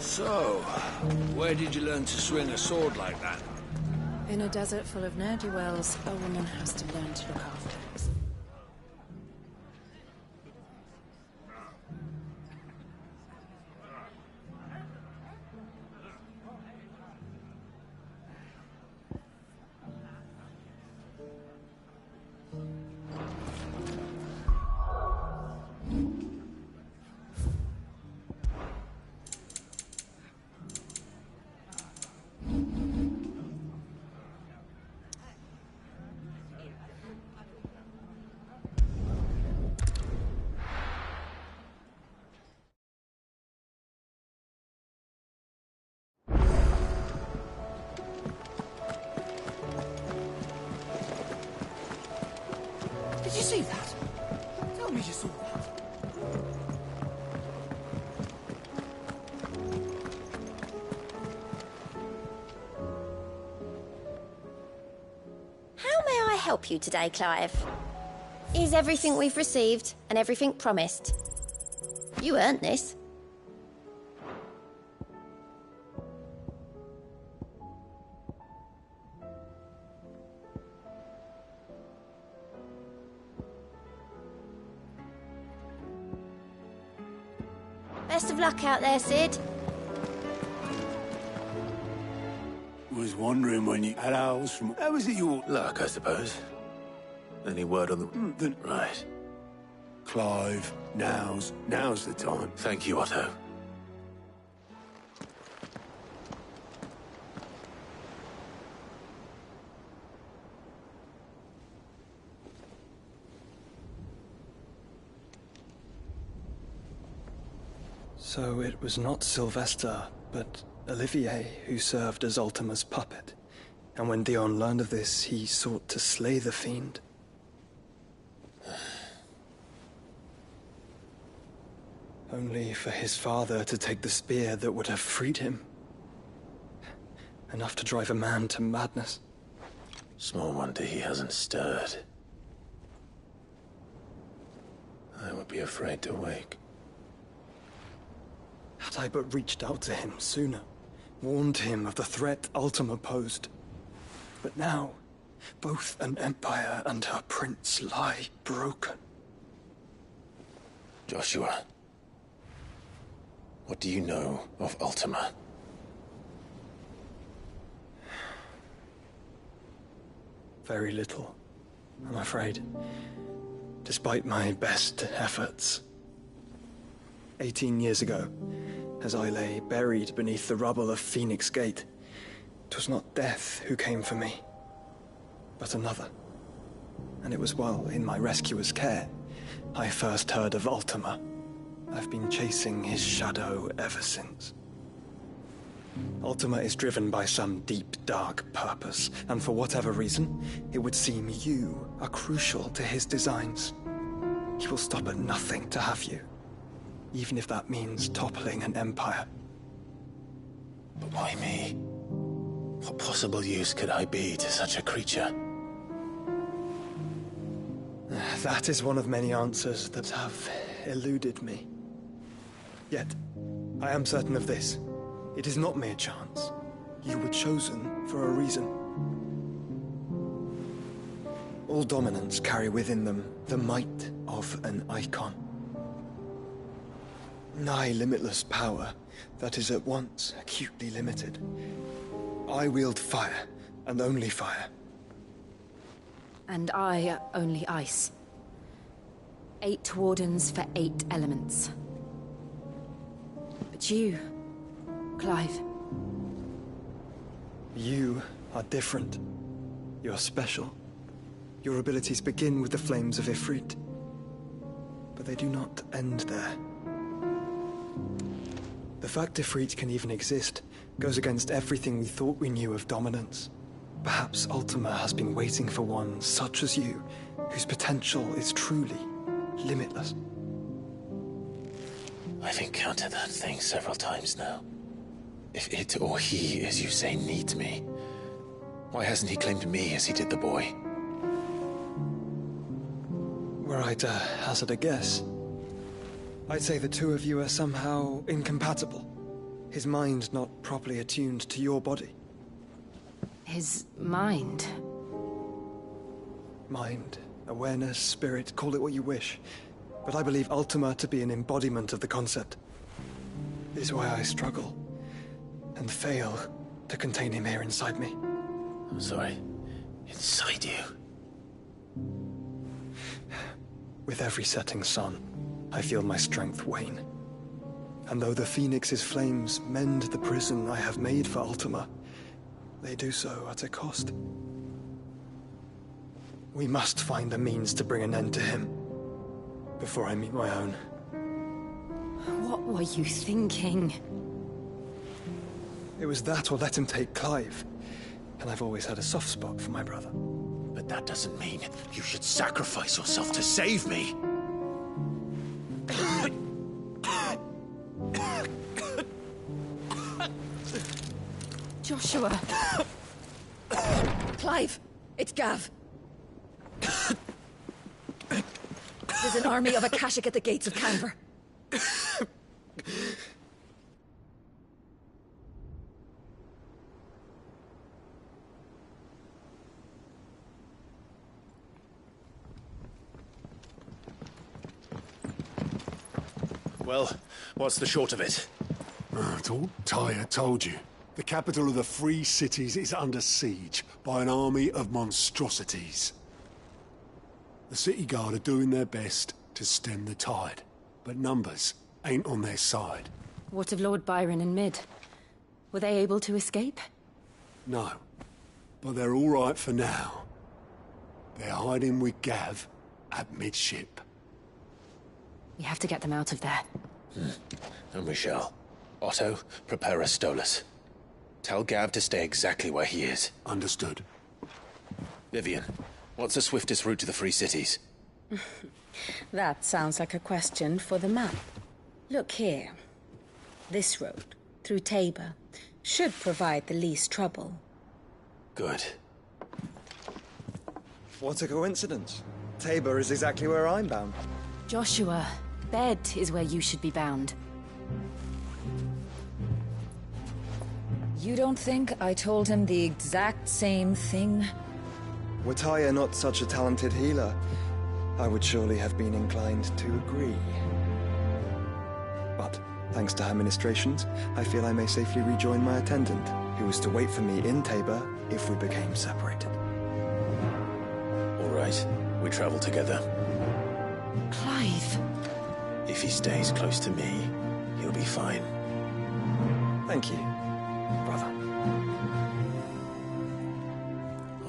So, where did you learn to swing a sword like that? In a desert full of ne'er-do-wells, a woman has to learn to look after herself. Did you see that? Tell me you saw that. How may I help you today, Clive? Is everything we've received and everything promised? You earned this. Best of luck out there, Sid. Was wondering when you had owls from... How was it your... Luck, I suppose. Any word on the... Right. Clive, now's the time. Thank you, Otto. So it was not Sylvester, but Olivier who served as Ultima's puppet. And when Dion learned of this, he sought to slay the fiend. Only for his father to take the spear that would have freed him. Enough to drive a man to madness. Small wonder he hasn't stirred. I would be afraid to wake. Had I but reached out to him sooner, warned him of the threat Ultima posed. But now, both an empire and her prince lie broken. Joshua, what do you know of Ultima? Very little, I'm afraid. Despite my best efforts. 18 years ago, as I lay buried beneath the rubble of Phoenix Gate, 'twas not death who came for me, but another. And it was while in my rescuer's care I first heard of Ultima. I've been chasing his shadow ever since. Ultima is driven by some deep, dark purpose, and for whatever reason, it would seem you are crucial to his designs. He will stop at nothing to have you. Even if that means toppling an empire. But why me? What possible use could I be to such a creature? That is one of many answers that have eluded me. Yet, I am certain of this. It is not mere chance. You were chosen for a reason. All dominants carry within them the might of an icon. Nigh limitless power that is at once acutely limited. I wield fire, and only fire. And I only ice. 8 wardens for 8 elements. But you, Clive. You are different. You're special. Your abilities begin with the flames of Ifrit. But they do not end there. The fact Ifrit can even exist goes against everything we thought we knew of dominance. Perhaps Ultima has been waiting for one such as you, whose potential is truly limitless. I've encountered that thing several times now. If it or he, as you say, needs me, why hasn't he claimed me as he did the boy? Were I to hazard a guess, I'd say the two of you are somehow incompatible. His mind not properly attuned to your body. His mind. Mind, awareness, spirit, call it what you wish. But I believe Ultima to be an embodiment of the concept. This is why I struggle and fail to contain him here inside me. I'm sorry. Inside you? With every setting sun, I feel my strength wane. And though the Phoenix's flames mend the prison I have made for Ultima, they do so at a cost. We must find a means to bring an end to him before I meet my own. What were you thinking? It was that or let him take Clive. And I've always had a soft spot for my brother. But that doesn't mean you should sacrifice yourself to save me. Joshua! Clive! It's Gav! There's an army of Akashic at the gates of Canver. Well, what's the short of it? It's all Tyre told you. The capital of the Free Cities is under siege by an army of monstrosities. The city guard are doing their best to stem the tide, but numbers ain't on their side. What of Lord Byron and Mid? Were they able to escape? No, but they're all right for now. They're hiding with Gav at midship. We have to get them out of there. And we shall. Otto, prepare a Stolas. Tell Gav to stay exactly where he is. Understood. Vivian, what's the swiftest route to the Free Cities? That sounds like a question for the map. Look here. This road, through Tabor, should provide the least trouble. Good. What a coincidence. Tabor is exactly where I'm bound. Joshua, bed is where you should be bound. You don't think I told him the exact same thing? Were Tyre not such a talented healer, I would surely have been inclined to agree. But, thanks to her ministrations, I feel I may safely rejoin my attendant, who was to wait for me in Tabor if we became separated. All right, we travel together. Clive! If he stays close to me, he'll be fine. Thank you, brother.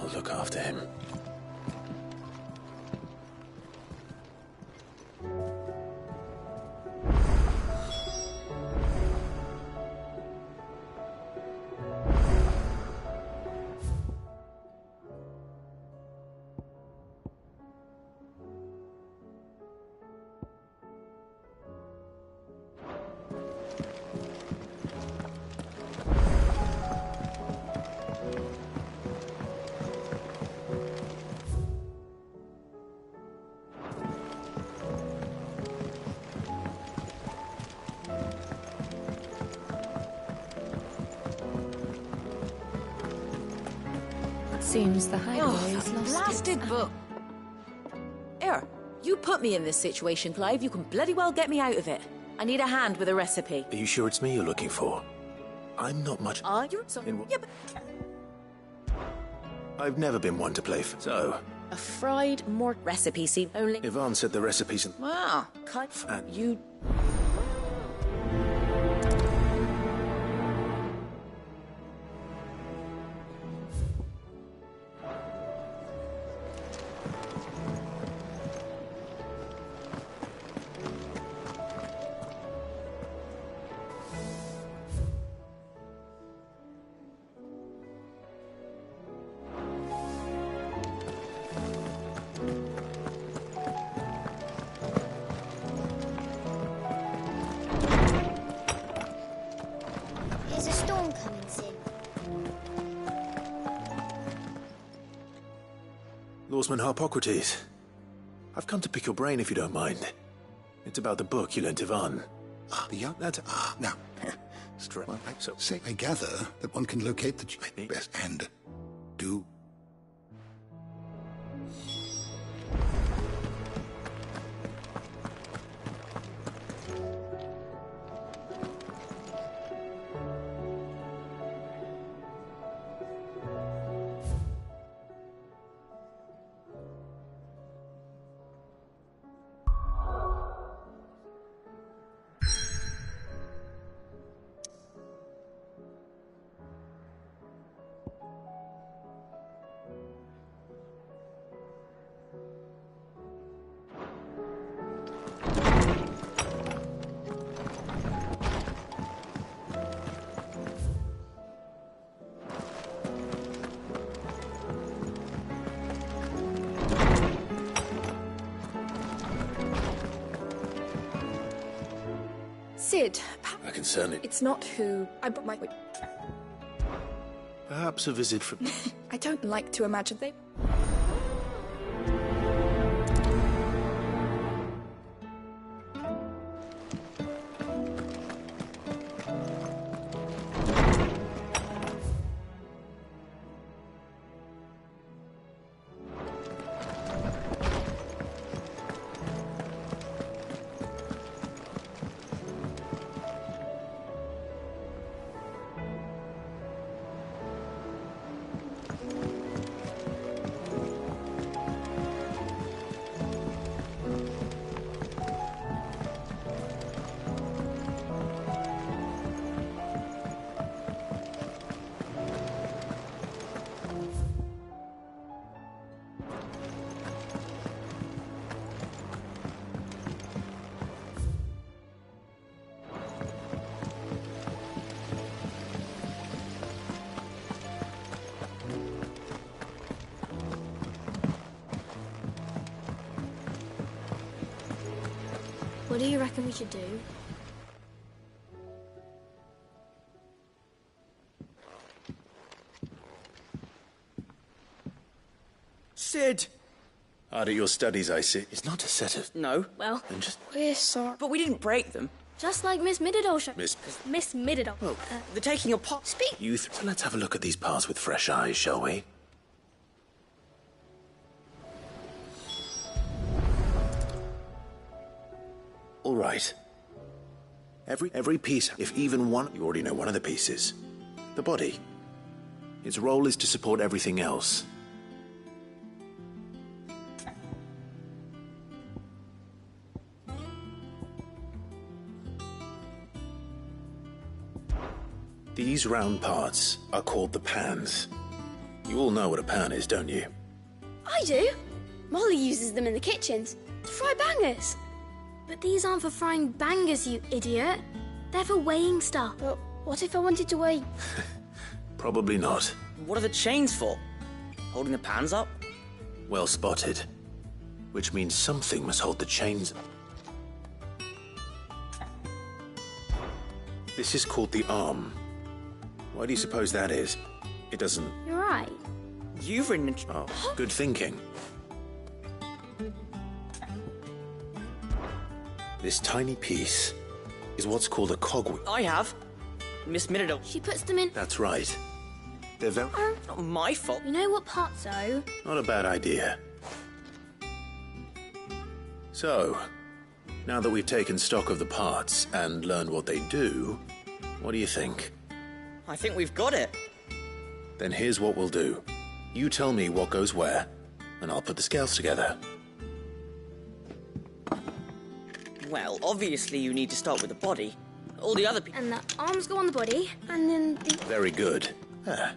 I'll look after him. Seems the hideaway is lost. Blasted book! Here, you put me in this situation, Clive. You can bloody well get me out of it. I need a hand with a recipe. Are you sure it's me you're looking for? I'm not much... You're so... Yeah, but... I've never been one to play so... A fried mort recipe, see, only... Yvonne said the recipes... Wow, you... There's a storm coming soon. Lawsman Harpocrates. I've come to pick your brain if you don't mind. It's about the book you lent Yvonne. Now, So, I gather that one can locate the best and do. Sid, I can certainly. it's not who I brought my... Perhaps a visit from. I don't like to imagine they... What do you reckon we should do? Sid! Hard at your studies, I see. It's not a set of. No. Well, Then just. we're sorry. But we didn't break them. Just like Miss Middledore showed. Miss. Miss Middledore. Well, They're taking apart. Speak. So let's have a look at these parts with fresh eyes, shall we? All right. Every piece, if even one, you already know one of the pieces. The body. Its role is to support everything else. These round parts are called the pans. You all know what a pan is, don't you? I do. Molly uses them in the kitchens to fry bangers. But these aren't for frying bangers, you idiot. They're for weighing stuff. But what if I wanted to weigh? Probably not. What are the chains for? Holding the pans up? Well spotted. Which means something must hold the chains. This is called the arm. Why do you suppose that is? It doesn't... You're right. You've written... Oh, good thinking. This tiny piece is what's called a cogwheel. I have. Miss Middledore. She puts them in. That's right. They're very... Not my fault. You know what parts though? Not a bad idea. So, now that we've taken stock of the parts and learned what they do, what do you think? I think we've got it. Then here's what we'll do. You tell me what goes where, and I'll put the scales together. Well, obviously you need to start with the body. All the other people... And the arms go on the body, and then the... Very good. Ah.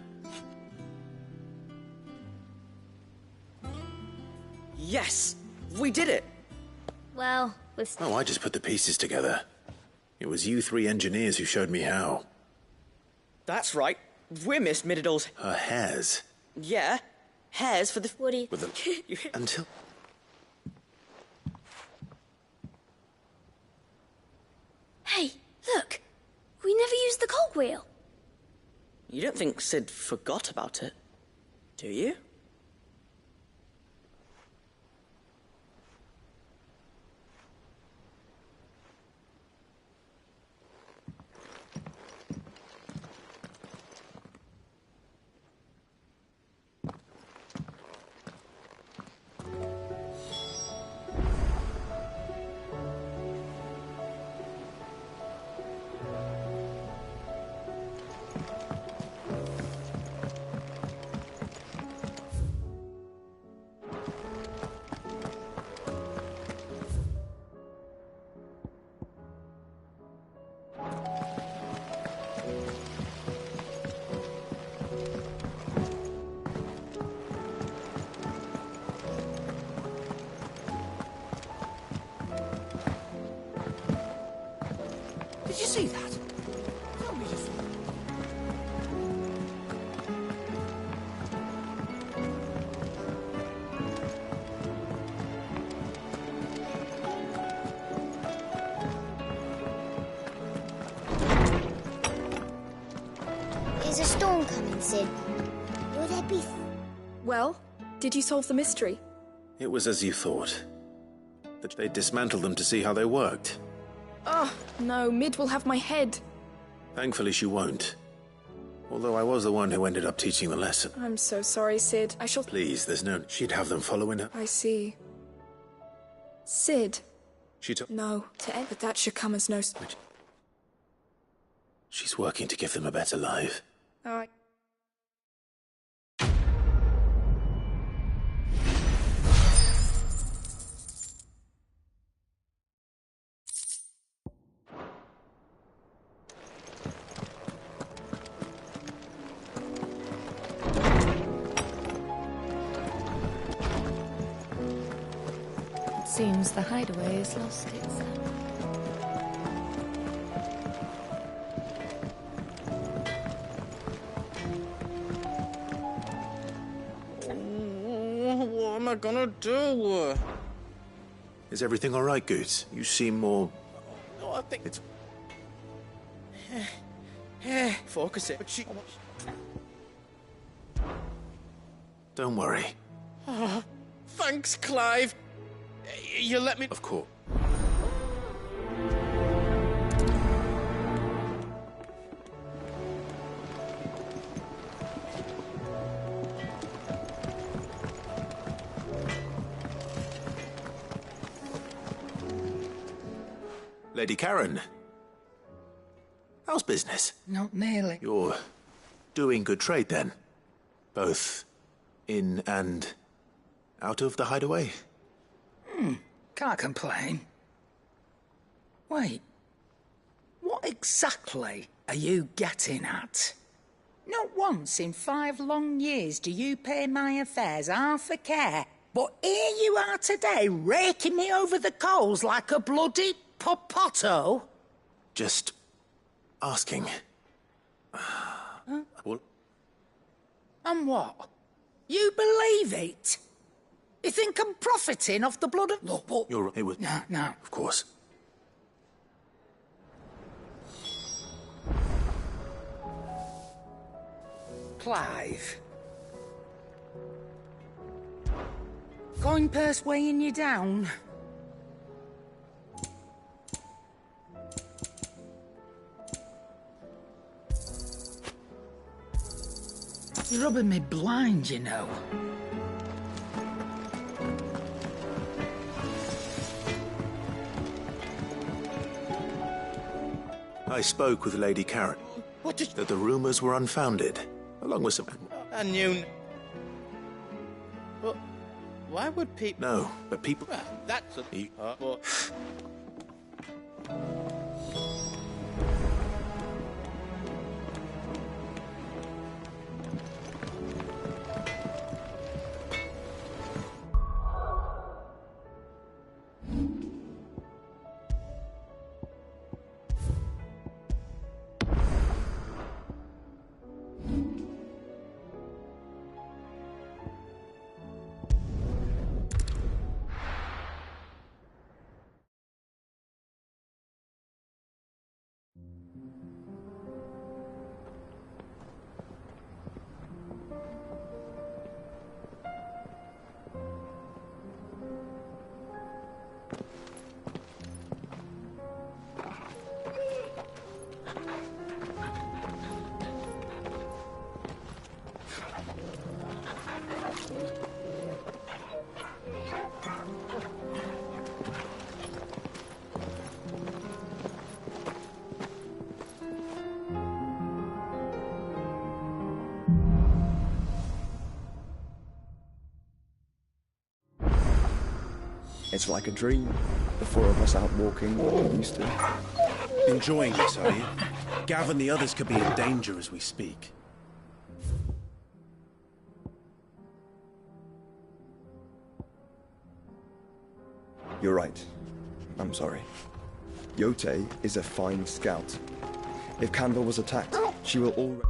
Yes! We did it! Well, with... Oh, I just put the pieces together. It was you three engineers who showed me how. That's right. We're Miss Middore's... Her hairs. Yeah. Hairs for the... What do you... With the... Until... Hey, look! We never used the cogwheel. You don't think Sid forgot about it, do you? Did you see that? Tell me just... Is a storm coming, Sid? Will there be... Well, did you solve the mystery? It was as you thought. That they dismantled them to see how they worked. Oh, no, Mid will have my head. Thankfully she won't. Although I was the one who ended up teaching the lesson. I'm so sorry, Sid. I shall... Please, there's no... She'd have them following her. I see. Sid. She took... No, but that should come as no... She's working to give them a better life. Oh, Seems the hideaway has lost its... What am I gonna do? Is everything all right, Goots? You seem more... No, I think it's... Focus it. But she... Don't worry. Oh, thanks, Clive. You let me... Of course. Lady Karen. How's business? Not nearly. You're doing good trade, then? Both in and out of the hideaway? Can't complain. Wait. What exactly are you getting at? Not once in 5 long years do you pay my affairs half a care, but here you are today, raking me over the coals like a bloody popoto? Just asking. Huh? Well, And what? You believe it? You think I'm profiting off the blood of... Look, but... you're right. It was... No. Of course. Clive. Coin purse weighing you down? You're rubbing me blind, you know. I spoke with Lady Karen. What did... That the rumors were unfounded, along with some... I knew... But why would people... No, but people... Well, that's a... but... It's like a dream. The 4 of us out walking, used to... Enjoying this, are you? Gav and the others could be in danger as we speak. You're right. I'm sorry. Yote is a fine scout. If Canville was attacked, she will already...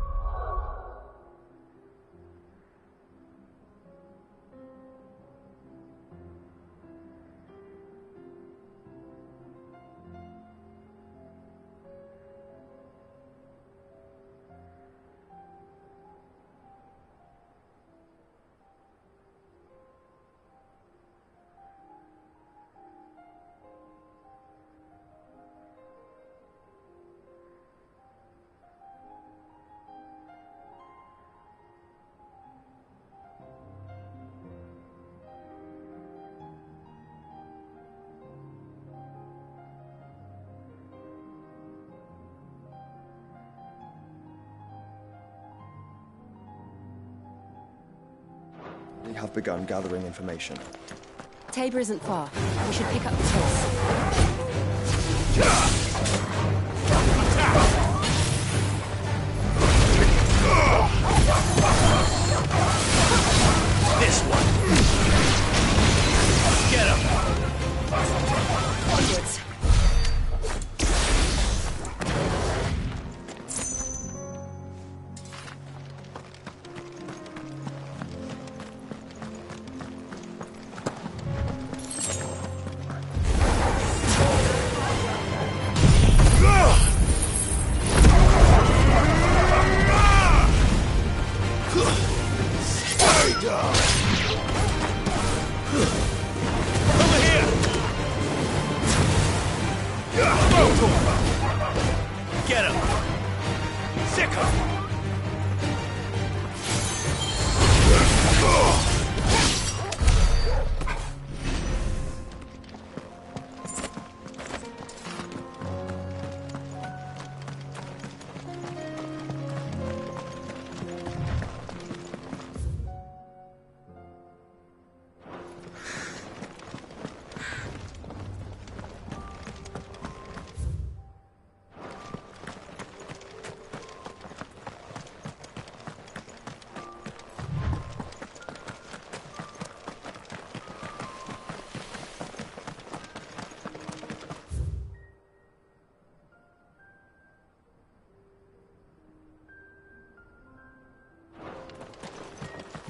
We have begun gathering information. Tabor isn't far. We should pick up the pace. This one. Get him. Onwards. Get him! Sick him!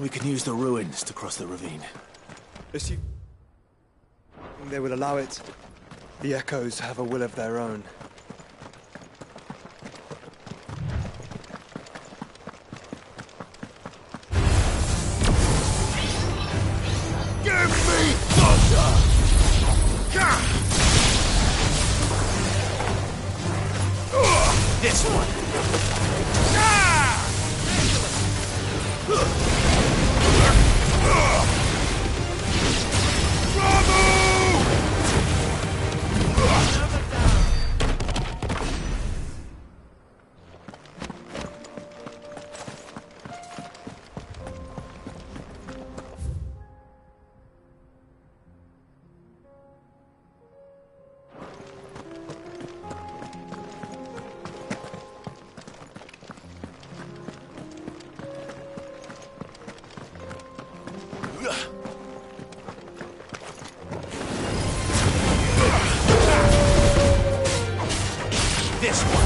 We can use the ruins to cross the ravine. Assume they would allow it. The echoes have a will of their own. Give me thunder! This one! This one!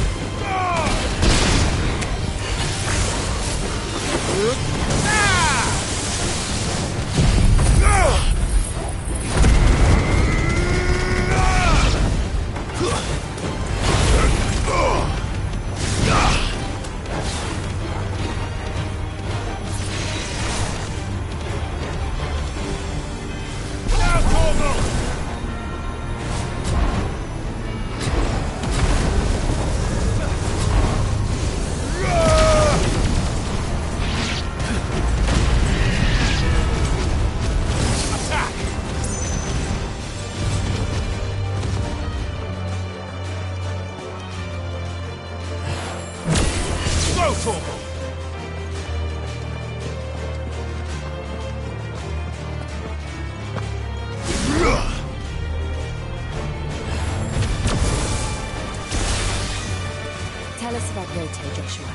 Tell us about Yote, Joshua.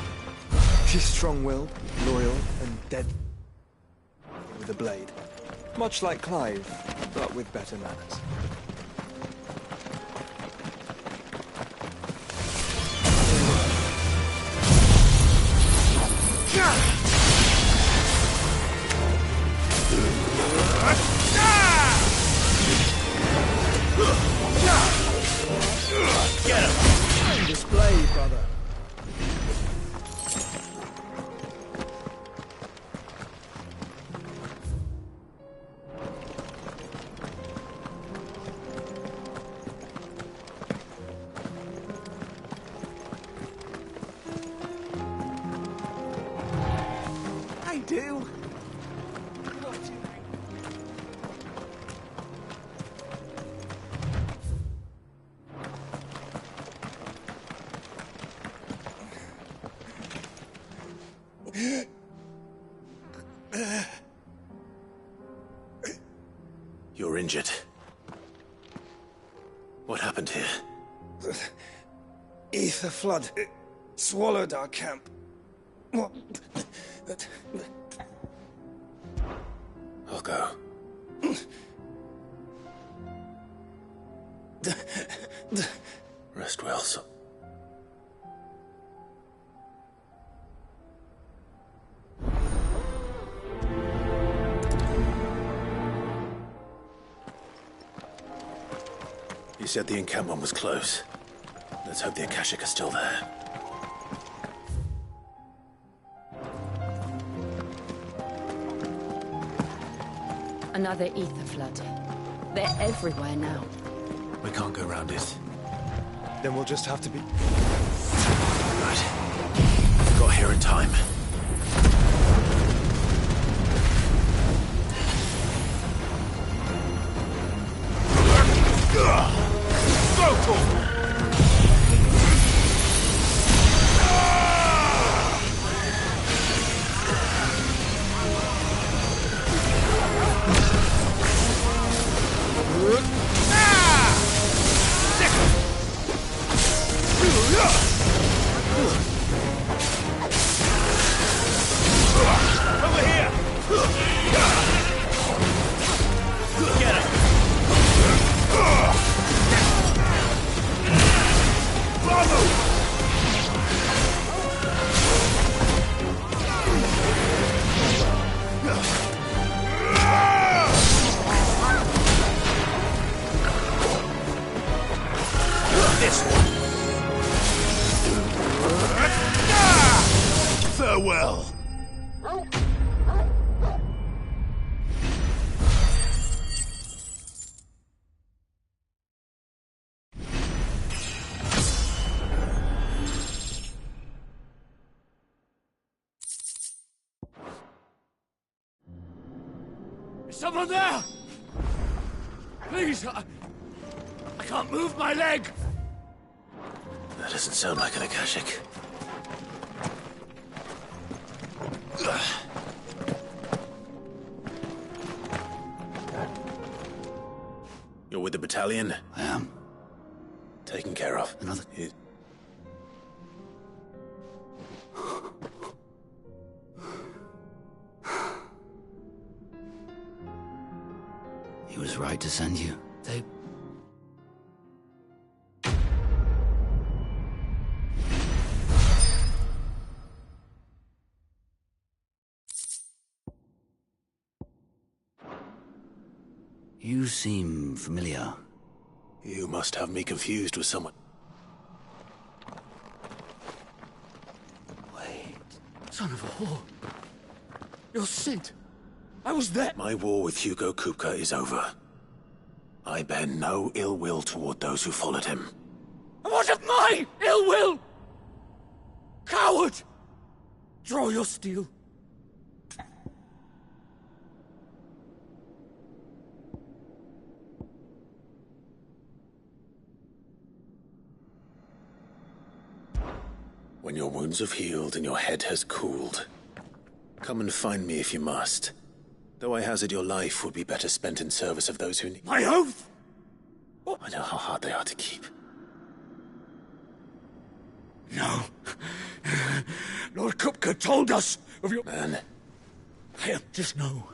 She's strong-willed, loyal, and dead with a blade. Much like Clive, but with better manners. You're injured. What happened here? The ether flood. It swallowed our camp. What? I'll go. Rest well, son. You said the encampment was close. Let's hope the Akashic are still there. Another ether flood. They're everywhere now. We can't go around it. Then we'll just have to be... Right. Got here in time. Farewell. Is someone there? Please, I can't move my leg. That doesn't sound like an Akashic. You're with the battalion? I am. Taken care of. Another... He was right to send you. They... You seem familiar. You must have me confused with someone. Wait. Son of a whore. You're Sid. I was there. My war with Hugo Kupka is over. I bear no ill will toward those who followed him. What of my ill will? Coward! Draw your steel. When your wounds have healed and your head has cooled, come and find me if you must. Though I hazard your life would be better spent in service of those who need... My oath! I know how hard they are to keep. No. Lord Kupka told us of your... Man. I just know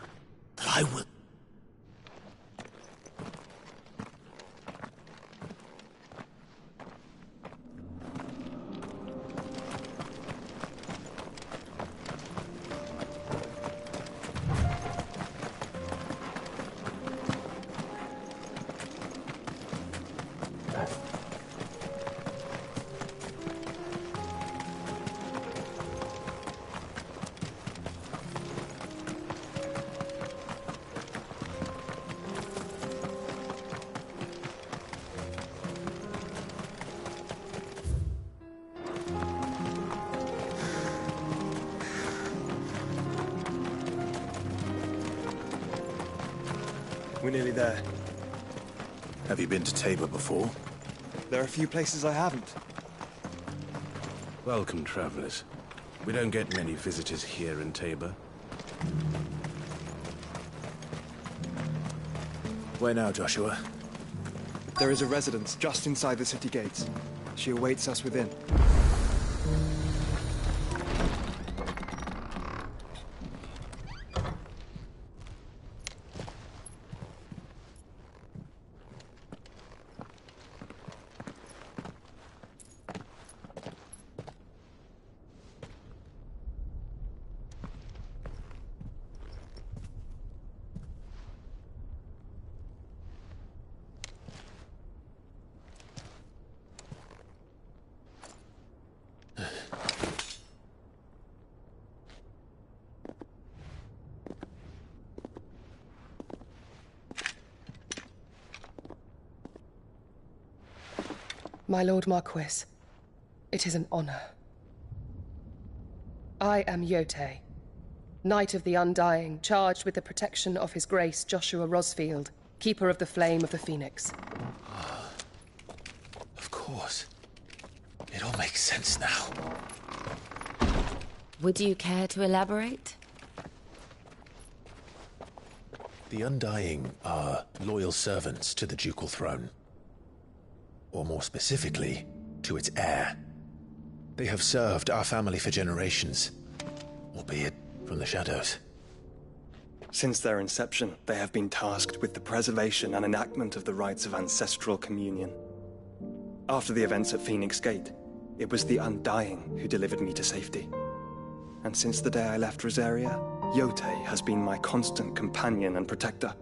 that I will... We're nearly there. Have you been to Tabor before? There are a few places I haven't. Welcome, travelers. We don't get many visitors here in Tabor. Where now, Joshua? There is a residence just inside the city gates. She awaits us within. My Lord Marquis, it is an honor. I am Yotei, Knight of the Undying, charged with the protection of His Grace Joshua Rosfield, Keeper of the Flame of the Phoenix. Of course. It all makes sense now. Would you care to elaborate? The Undying are loyal servants to the ducal throne. Or more specifically, to its heir. They have served our family for generations, albeit from the shadows. Since their inception, they have been tasked with the preservation and enactment of the rites of ancestral communion. After the events at Phoenix Gate, it was the Undying who delivered me to safety. And since the day I left Rosaria, Yotei has been my constant companion and protector.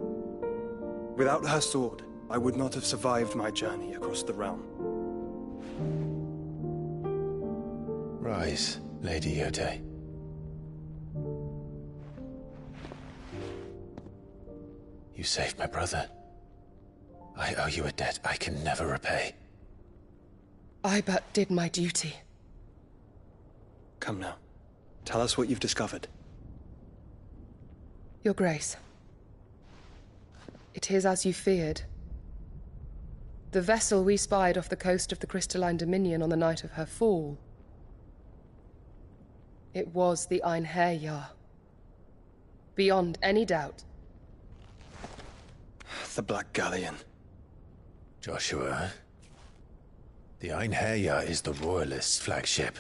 Without her sword, I would not have survived my journey across the realm. Rise, Lady Yotei. You saved my brother. I owe you a debt I can never repay. I but did my duty. Come now. Tell us what you've discovered. Your Grace. It is as you feared. The vessel we spied off the coast of the Crystalline Dominion on the night of her fall. It was the Einherjar. Beyond any doubt. The Black Galleon. Joshua, the Einherjar is the Royalists' flagship.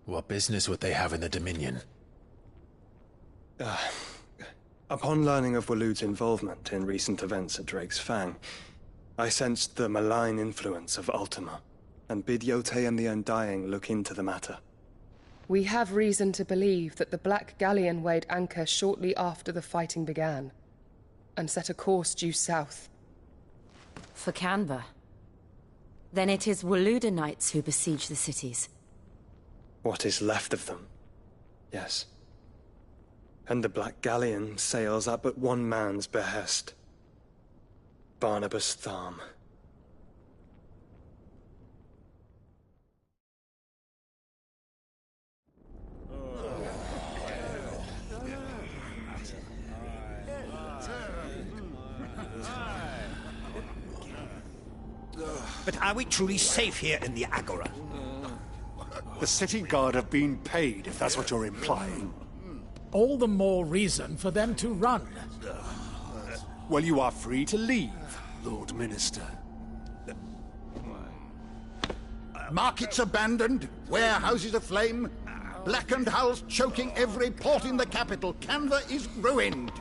What business would they have in the Dominion? Upon learning of Waloed's involvement in recent events at Drake's Fang, I sensed the malign influence of Ultima, and bid Yotei and the Undying look into the matter. We have reason to believe that the Black Galleon weighed anchor shortly after the fighting began, and set a course due south. For Canva. Then it is Waloed Knights who besiege the cities. What is left of them? Yes. And the Black Galleon sails at but one man's behest. Barnabas Tharm. But are we truly safe here in the Agora? The city guard have been paid, if that's what you're implying. All the more reason for them to run. Well, you are free to leave, Lord Minister. Markets abandoned, warehouses aflame, blackened hulls choking every port in the capital. Canva is ruined.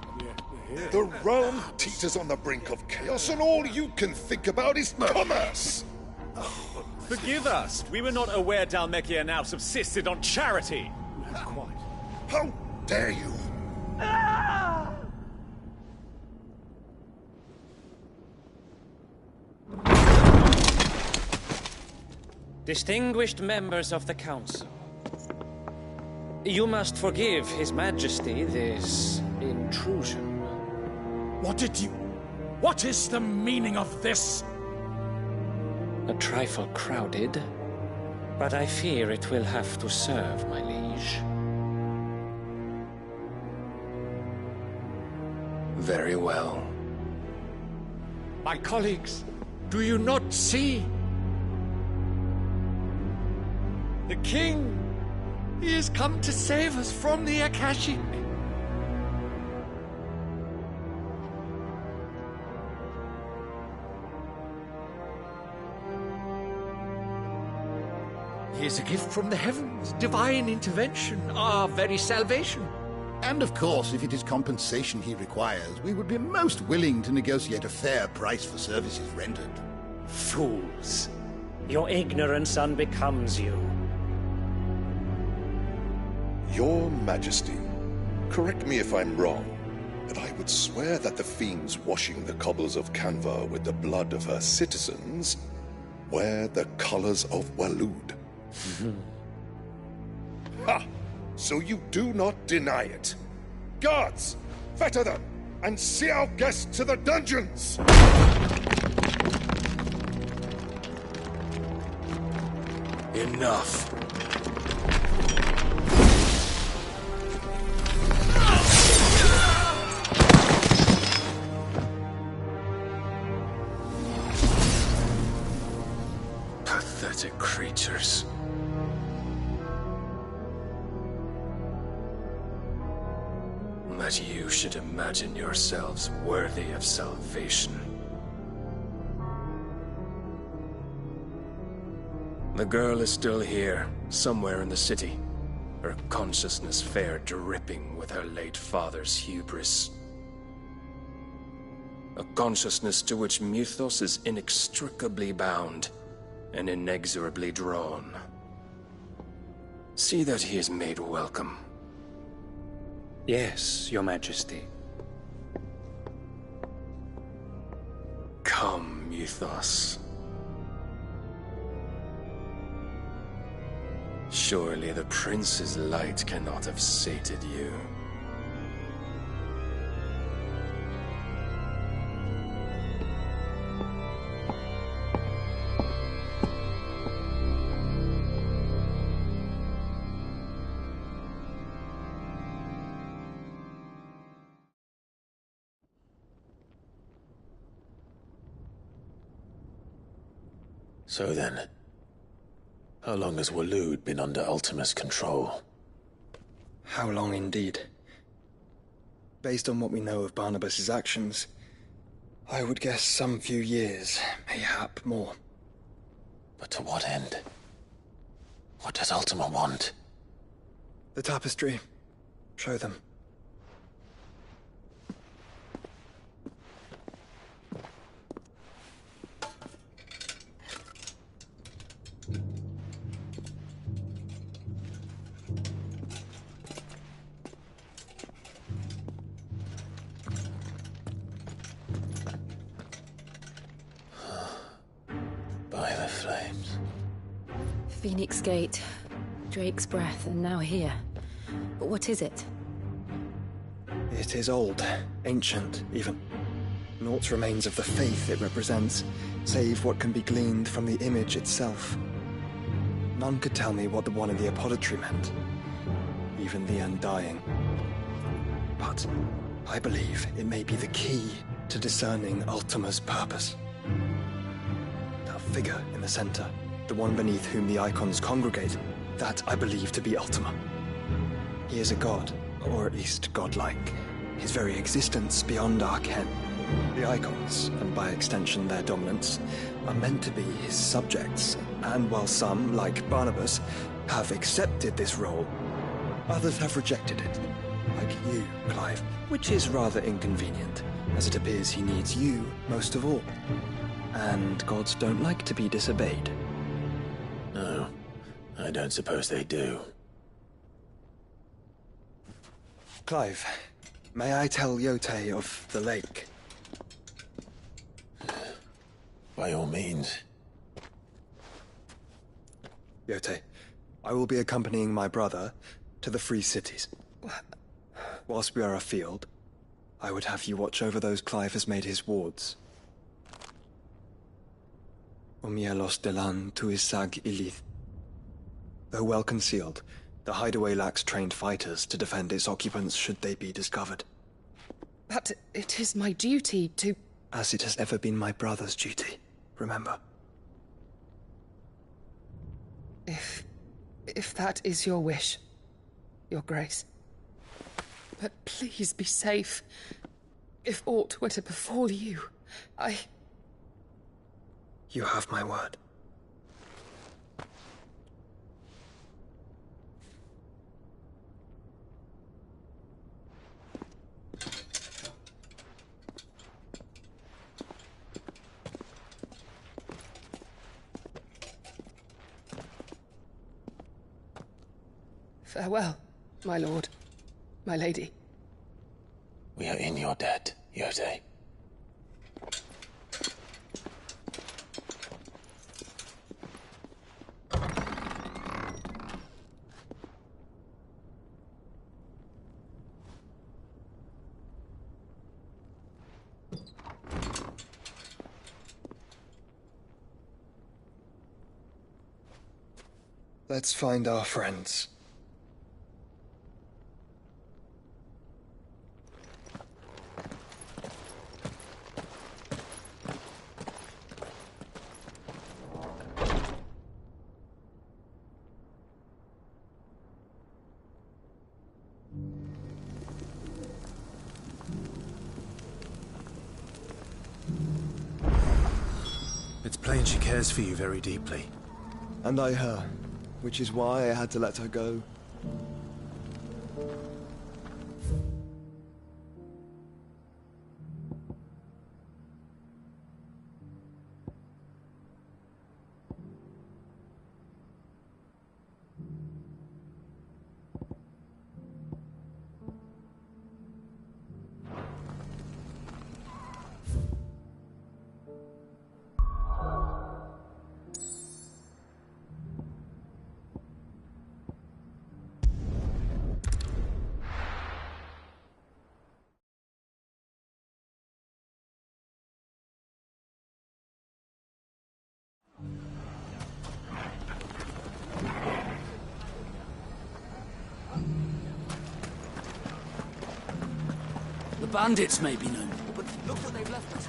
The realm teeters on the brink of chaos, and all you can think about is commerce! Forgive us! We were not aware Dhalmekia now subsisted on charity! Quite. How dare you! Distinguished members of the Council, you must forgive His Majesty this intrusion. What is the meaning of this? A trifle crowded, but I fear it will have to serve, my liege. Very well. My colleagues, do you not see? The king He has come to save us from the Akashi. He is a gift from the heavens, divine intervention, our very salvation. And of course, if it is compensation he requires, we would be most willing to negotiate a fair price for services rendered. Fools. Your ignorance unbecomes you. Your Majesty, correct me if I'm wrong, but I would swear that the fiends washing the cobbles of Canva with the blood of her citizens wear the colors of Waloed. Ha! So you do not deny it. Guards, fetter them, and see our guests to the dungeons! Enough. Pathetic creatures. That you should imagine yourselves worthy of salvation. The girl is still here, somewhere in the city, her consciousness fair dripping with her late father's hubris. A consciousness to which Mythos is inextricably bound and inexorably drawn. See that he is made welcome. Yes, Your Majesty. Come, Mythos. Surely the prince's light cannot have sated you. So then, how long has Waloed been under Ultima's control? How long indeed? Based on what we know of Barnabas's actions, I would guess some few years, mayhap more. But to what end? What does Ultima want? The tapestry. Show them. By the flames. Phoenix Gate, Drake's Breath, and now here. But what is it? It is old, ancient, even. Naught remains of the faith it represents, save what can be gleaned from the image itself. None could tell me what the one in the apothecary meant, even the Undying. But I believe it may be the key to discerning Ultima's purpose. That figure in the center, the one beneath whom the icons congregate, that I believe to be Ultima. He is a god, or at least godlike, his very existence beyond our ken. The icons, and by extension their dominants, are meant to be his subjects, and while some, like Barnabas, have accepted this role, others have rejected it. Like you, Clive, which is rather inconvenient, as it appears he needs you most of all. And gods don't like to be disobeyed. No, I don't suppose they do. Clive, may I tell Yote of the lake? By all means. Yote, I will be accompanying my brother to the Free Cities. Whilst we are afield, I would have you watch over those Clive has made his wards. Omielos delan tuisag ilith. Though well concealed, the hideaway lacks trained fighters to defend its occupants should they be discovered. But it is my duty to... As it has ever been my brother's duty, remember. If that is your wish. Your Grace. But please be safe. If aught were to befall you, You have my word. Farewell, my lord, my lady. We are in your debt, Yode. Let's find our friends. It's plain she cares for you very deeply. And I her, which is why I had to let her go. The bandits may be no more, but look what they've left us.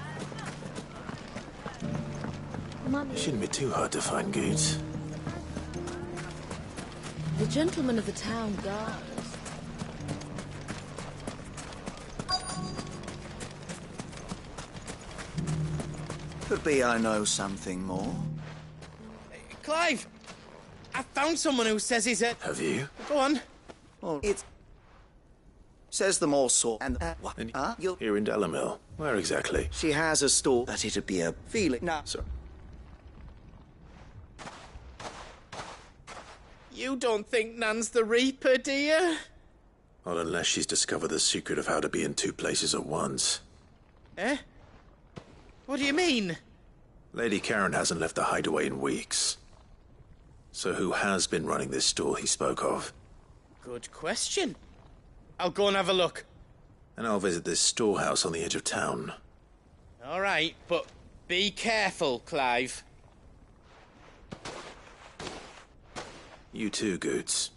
It shouldn't be too hard to find goods. The gentlemen of the town guards. Could be I know something more. Clive! I found someone who says he's a... Have you? Go on. Well, it says them all sort. And what? Here in Delamil. Where exactly? She has a store that it'd be a feeling. Now, sir. You don't think Nan's the Reaper, do you? Not unless she's discovered the secret of how to be in two places at once. Eh? What do you mean? Lady Karen hasn't left the hideaway in weeks. So who has been running this stall he spoke of? Good question. I'll go and have a look. And I'll visit this storehouse on the edge of town. All right, but be careful, Clive. You too, Goots.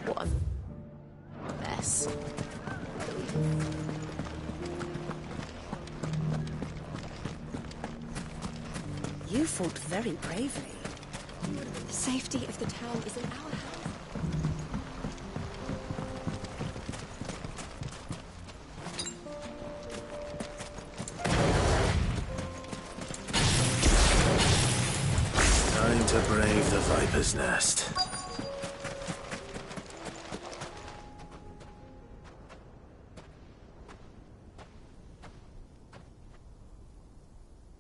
What a mess. You fought very bravely. The safety of the town is in our hands. Time to brave the Viper's Nest.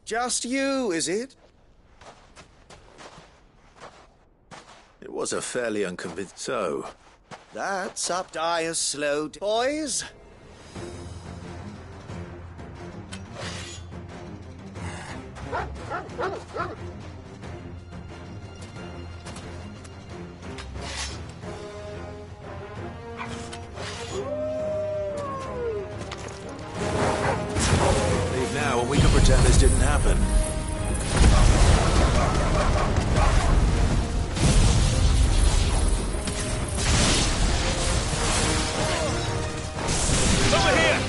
Just you, is it? It was a fairly unconvincing... So... That's up Dyer's slow... Boys? pretend this didn't happen. Over here!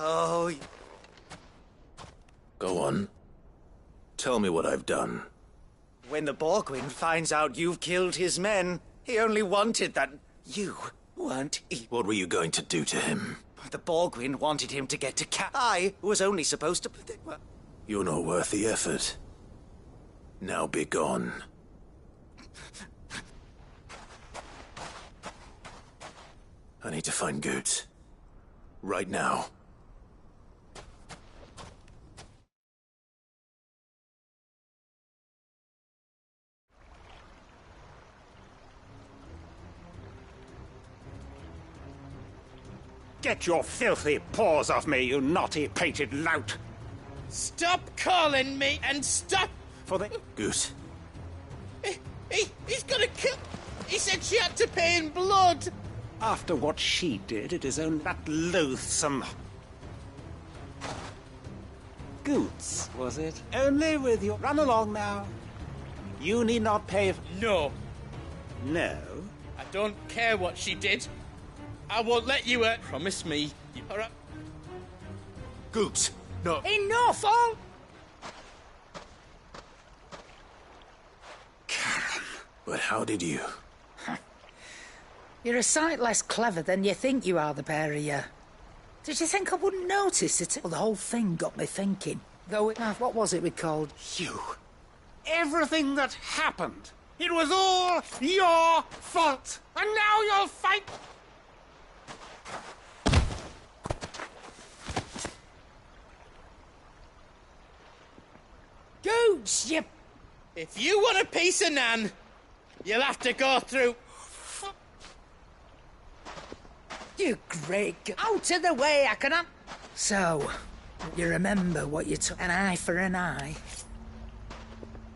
Oh. Go on. Tell me what I've done. When the Borgwyn finds out you've killed his men, he only wanted that you weren't evil. What were you going to do to him? The Borgwyn wanted him to get to I was only supposed to... You're not worth the effort. Now be gone. I need to find Goots. Right now. Get your filthy paws off me, you naughty-pated lout! Stop calling me and stop... For the... Goose. He's gonna kill... He said she had to pay in blood! After what she did, it is only that loathsome... Goots, was it? Only with you. Run along now. You need not pay... No. No? I don't care what she did. I won't let you promise me. Goots, no. Enough, all! Karen. But how did you? You're a sight less clever than you think you are, the pair of you. Did you think I wouldn't notice it? Well, the whole thing got me thinking. Though, what was it we called? You. Everything that happened. It was all your fault. And now you'll fight... Goots, you... If you want a piece of Nan, you'll have to go through... You Greg, out of the way, I cannot... So, you remember what you took? An eye for an eye?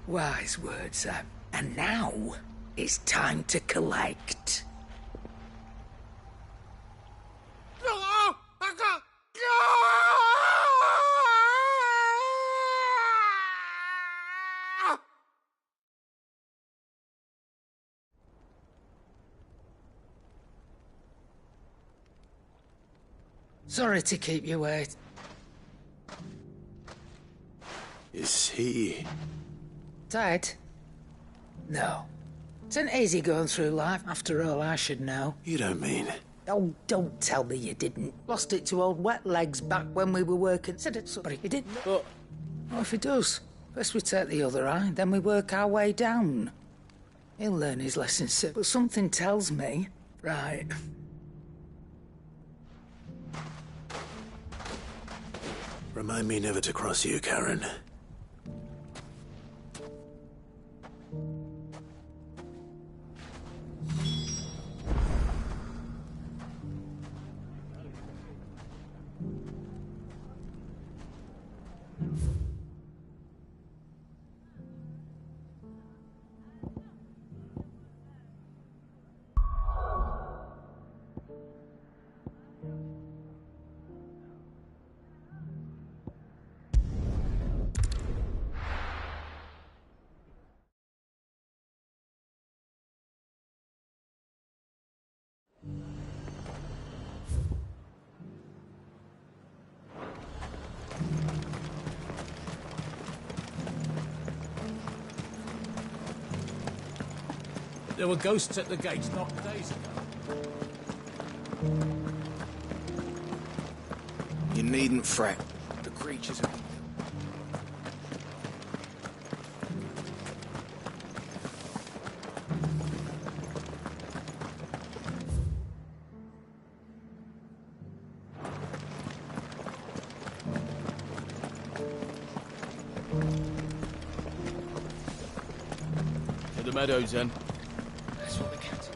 Wise words, sir. And now, it's time to collect. Sorry to keep you waiting. Is he... Dead? No. It's an easy going through life. After all, I should know. You don't mean... Oh, don't tell me you didn't. Lost it to old wet legs back when we were working. Said it, sorry, he didn't. But what if he does? First we take the other eye, then we work our way down. He'll learn his lesson soon. But something tells me... Right. Remind me never to cross you, Karen. There were ghosts at the gates not days ago. You needn't fret. The creatures are... To the meadows, then. That's what the captain...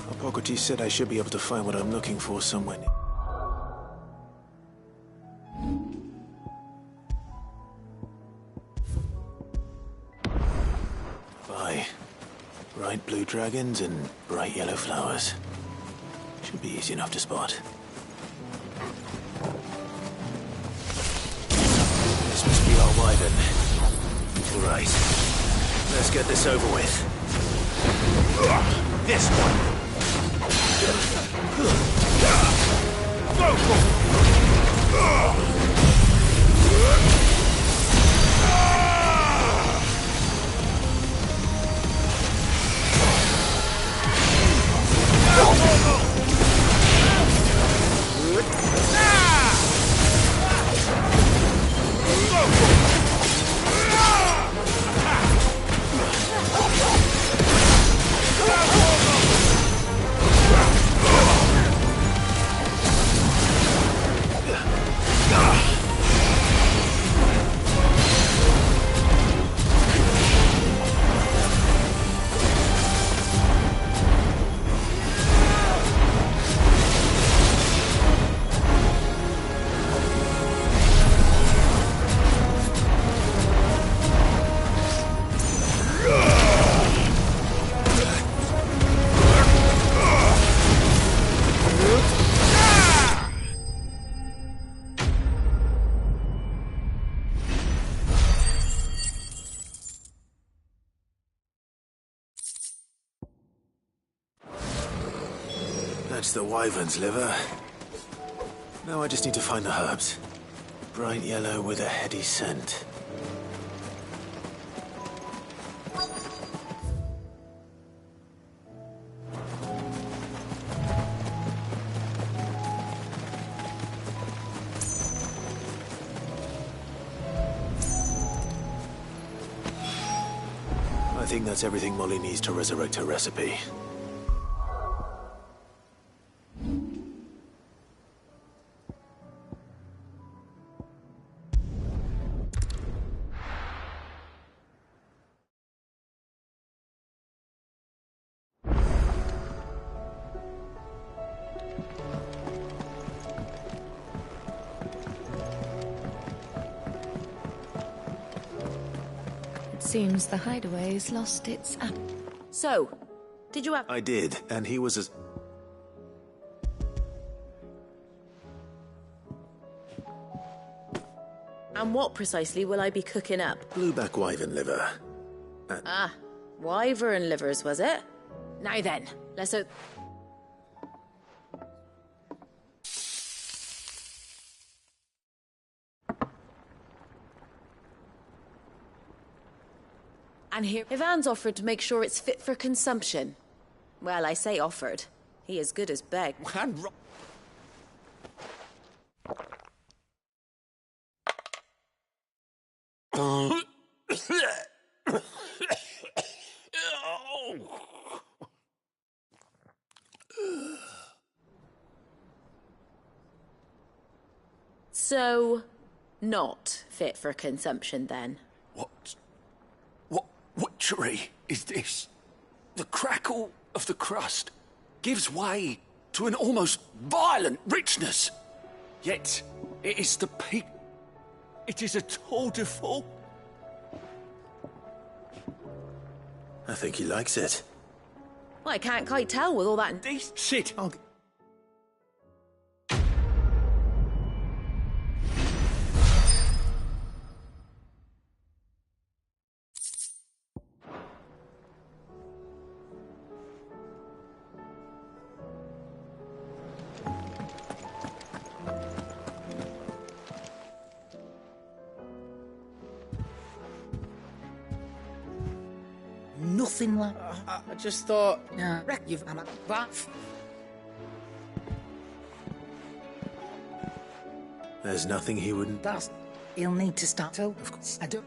Hippocrates said I should be able to find what I'm looking for somewhere. Bye. Bright blue dragons and bright yellow flowers. Should be easy enough to spot. This must be our wyvern. All right. Let's get this over with. This one. That's the wyvern's liver. Now I just need to find the herbs. Bright yellow with a heady scent. I think that's everything Molly needs to resurrect her recipe. Seems the hideaway's lost its app. So, did you have... I did, and he was as... And what precisely will I be cooking up? Blueback wyvern liver. Ah, wyvern livers, was it? Now then, let's... And here, Ivan's offered to make sure it's fit for consumption. Well, I say offered. He as good as begged. So, not fit for consumption then? What witchery is this? The crackle of the crust gives way to an almost violent richness. Yet, it is the peak. It is a tour de force. I think he likes it. Well, I can't quite tell with all that... Sit. Nothing like... I just thought... Nah, you've... I'm a... There's nothing he wouldn't... That's... He'll need to start... Of course. I don't...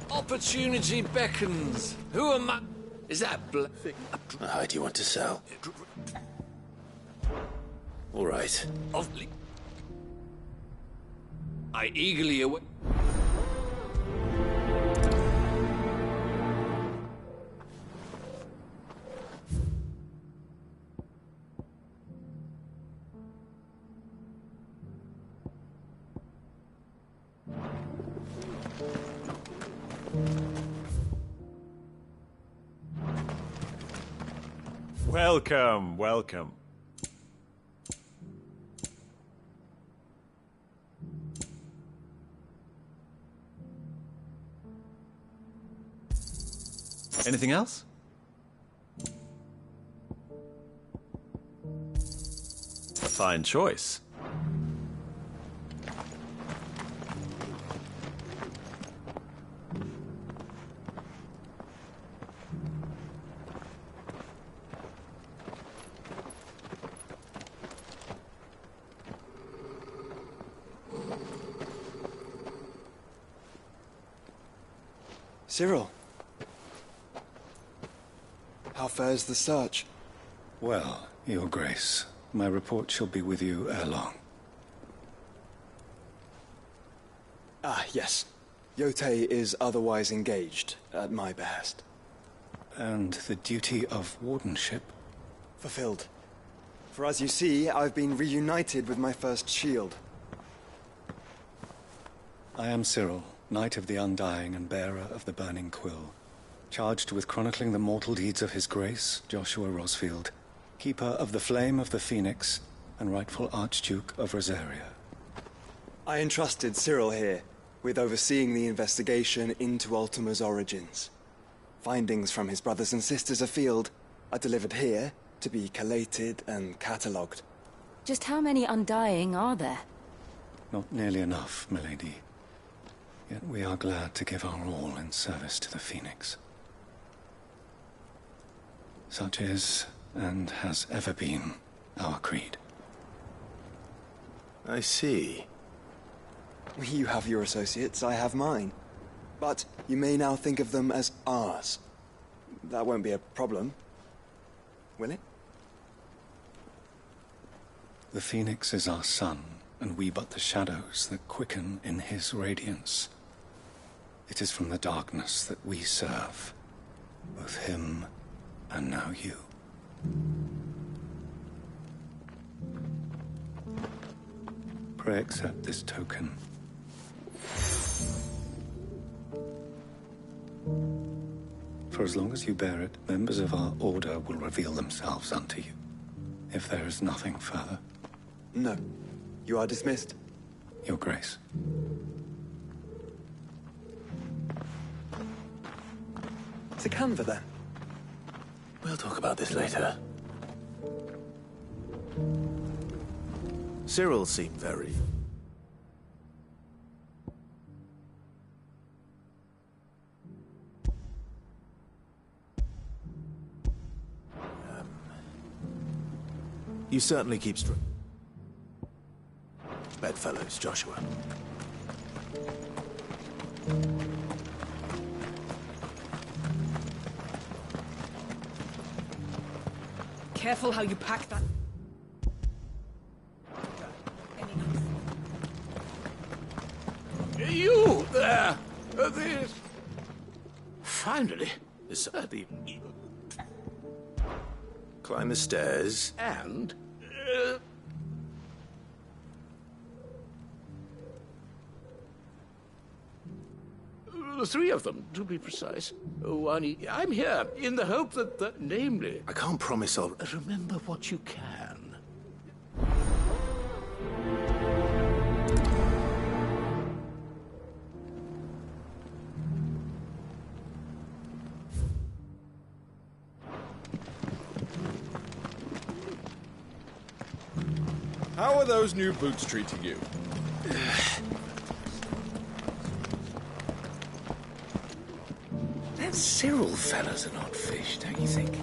Opportunity beckons. Who am I? Is that How do you want to sell? All right. I eagerly await. Welcome, welcome. Anything else? A fine choice. Cyril. How fares the search? Well, Your Grace, my report shall be with you ere long. Ah, yes. Yotei is otherwise engaged, at my behest. And the duty of wardenship? Fulfilled. For as you see, I've been reunited with my first shield. I am Cyril, Knight of the Undying and bearer of the Burning Quill, charged with chronicling the mortal deeds of His Grace, Joshua Rosfield, Keeper of the Flame of the Phoenix, and rightful Archduke of Rosaria. I entrusted Cyril here with overseeing the investigation into Ultima's origins. Findings from his brothers and sisters afield are delivered here to be collated and catalogued. Just how many Undying are there? Not nearly enough, milady. Yet we are glad to give our all in service to the Phoenix. Such is, and has ever been, our creed. I see. You have your associates, I have mine. But you may now think of them as ours. That won't be a problem, will it? The Phoenix is our sun, and we but the shadows that quicken in his radiance. It is from the darkness that we serve, both him and now you. Pray accept this token. For as long as you bear it, members of our order will reveal themselves unto you. If there is nothing further. No. You are dismissed. Your Grace. To Canva, then. We'll talk about this later. Cyril seemed very... You certainly keep straight. Bedfellows, Joshua. Careful how you pack that. You there! This. Finally, sir, the. Climb the stairs. And. The three of them, to be precise. I'm here in the hope that, namely... I can't promise I'll... Remember what you can. How are those new boots treating you? That Cyril fella's an odd fish, don't you think?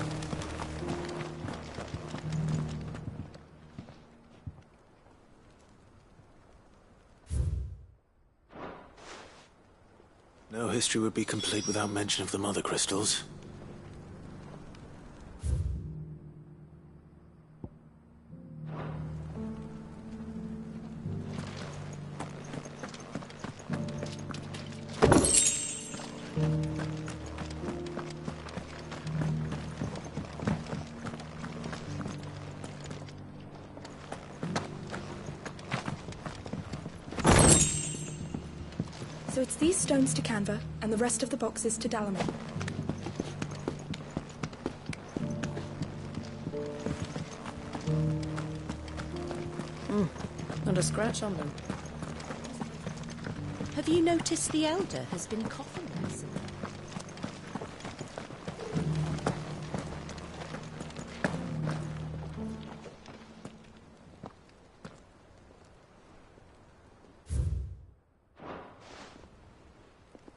No history would be complete without mention of the mother crystals. So it's these stones to Canva, and the rest of the boxes to Dalaman. Not a scratch on them. Have you noticed the Elder has been coughing recently?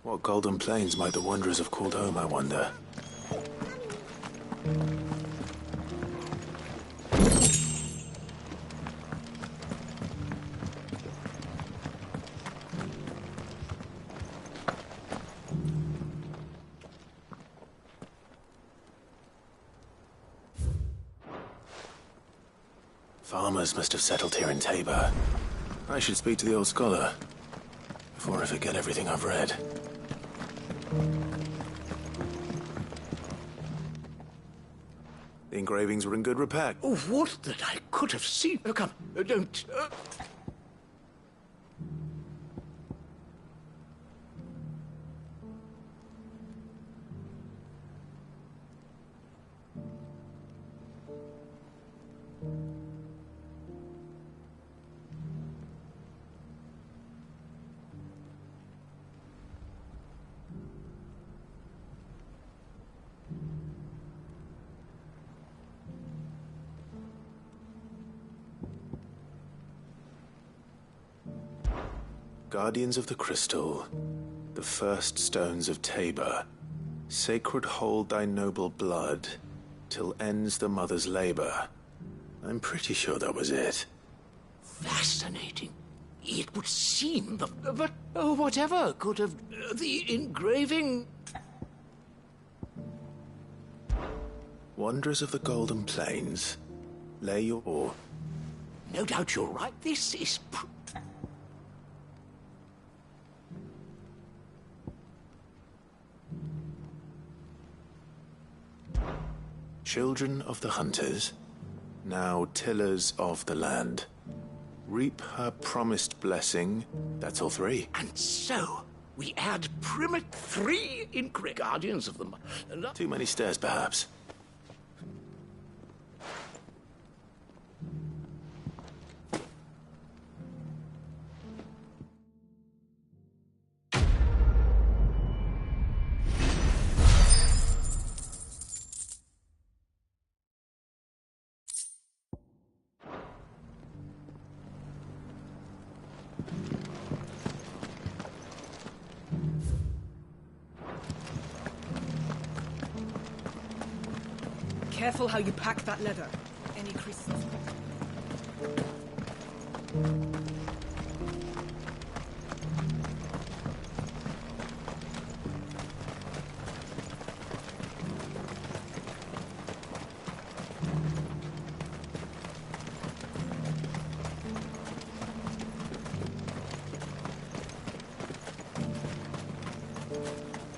What golden plains might the wanderers have called home, I wonder? Farmers must have settled here in Tabor. I should speak to the old scholar before I forget everything I've read. The engravings were in good repair. Oh, what that I could have seen. Oh, come, don't. Guardians of the Crystal, the first stones of Tabor, sacred hold thy noble blood, till ends the mother's labor. I'm pretty sure that was it. Fascinating. It would seem, but whatever could have... the engraving... Wanderers of the Golden Plains, lay your... No doubt you're right. This is... Children of the hunters, now tillers of the land, reap her promised blessing. That's all three. And so, we add primate 3 in Guardians of the... Too many stairs, perhaps. Careful how you pack that leather. Any creases?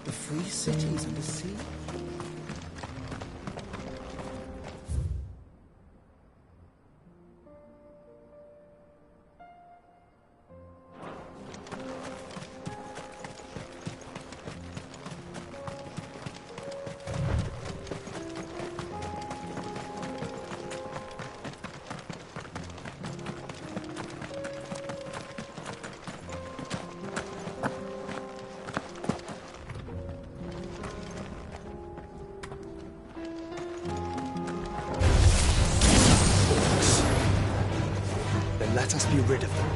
The free cities and the sea? Let us be rid of them.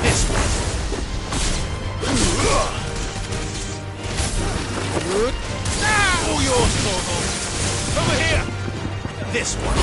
This way. All yours, Thorvald. Over here. This one.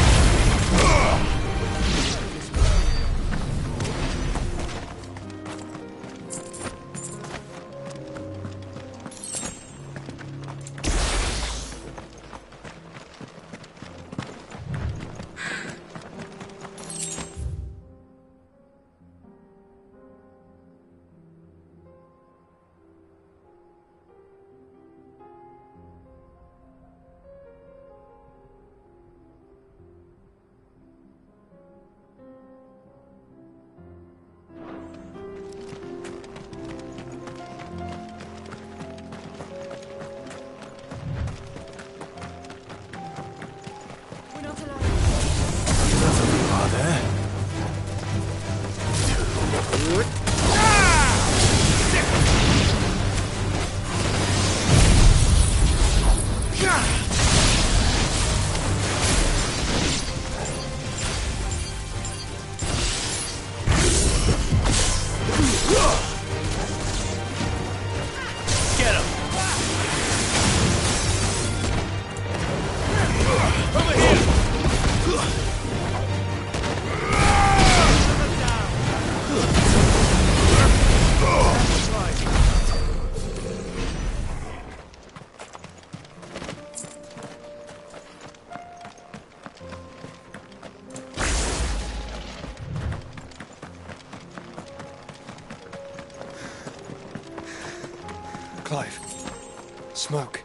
Smoke.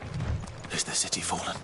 Is the city fallen?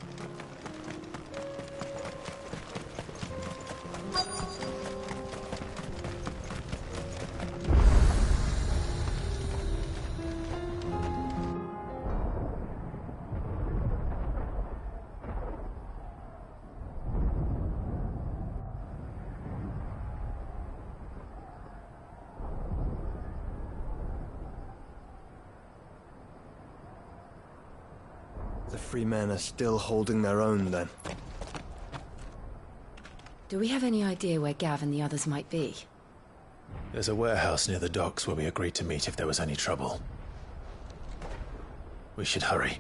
The free men are still holding their own, then. Do we have any idea where Gav and the others might be? There's a warehouse near the docks where we agreed to meet if there was any trouble. We should hurry.